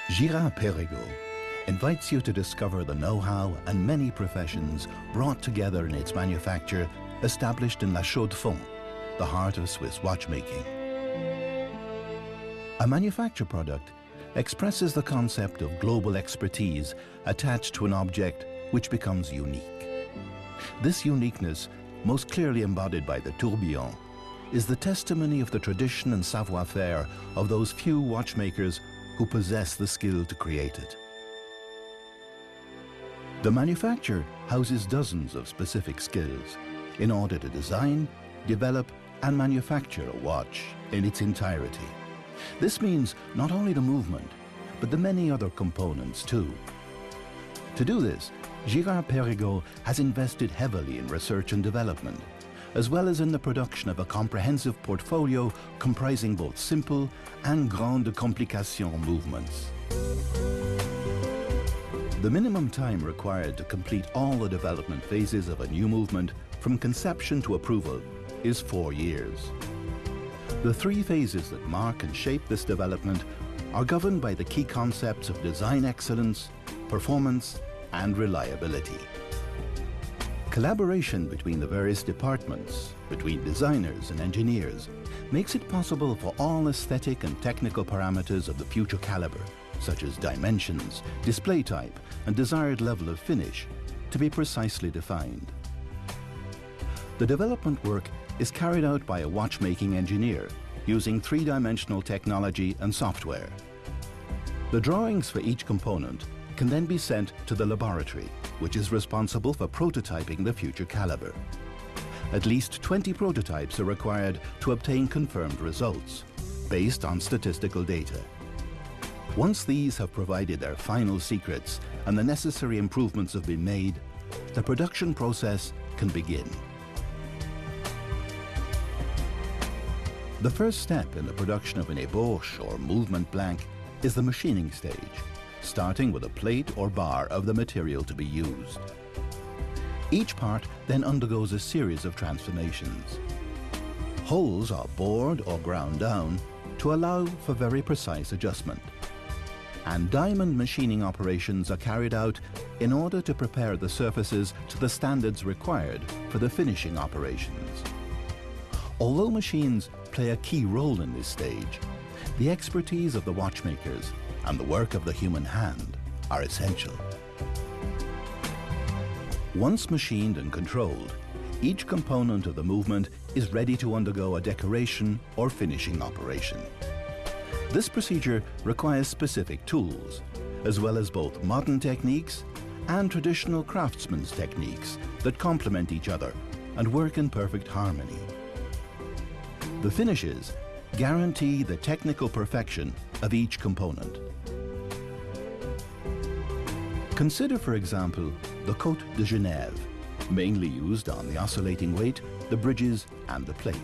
Girard Perregaux invites you to discover the know-how and many professions brought together in its manufacture, established in La Chaux-de-Fonds, the heart of Swiss watchmaking. A manufacture product expresses the concept of global expertise attached to an object which becomes unique. This uniqueness, most clearly embodied by the tourbillon, is the testimony of the tradition and savoir-faire of those few watchmakers who possess the skill to create it. The manufacture houses dozens of specific skills in order to design, develop, and manufacture a watch in its entirety. This means not only the movement, but the many other components too. To do this, Girard Perregaux has invested heavily in research and development, as well as in the production of a comprehensive portfolio comprising both simple and grande complication movements. The minimum time required to complete all the development phases of a new movement from conception to approval is 4 years. The 3 phases that mark and shape this development are governed by the key concepts of design excellence, performance, and reliability. Collaboration between the various departments, between designers and engineers, makes it possible for all aesthetic and technical parameters of the future caliber, such as dimensions, display type, and desired level of finish, to be precisely defined. The development work is carried out by a watchmaking engineer using 3-dimensional technology and software. The drawings for each component can then be sent to the laboratory, which is responsible for prototyping the future caliber. At least 20 prototypes are required to obtain confirmed results, based on statistical data. Once these have provided their final secrets and the necessary improvements have been made, the production process can begin. The first step in the production of an ébauche or movement blank is the machining stage, starting with a plate or bar of the material to be used. Each part then undergoes a series of transformations. Holes are bored or ground down to allow for very precise adjustment. And diamond machining operations are carried out in order to prepare the surfaces to the standards required for the finishing operations. Although machines play a key role in this stage, the expertise of the watchmakers and the work of the human hand are essential. Once machined and controlled, each component of the movement is ready to undergo a decoration or finishing operation. This procedure requires specific tools, as well as both modern techniques and traditional craftsman's techniques that complement each other and work in perfect harmony. The finishes guarantee the technical perfection of each component. Consider, for example, the Côte de Genève, mainly used on the oscillating weight, the bridges, and the plate.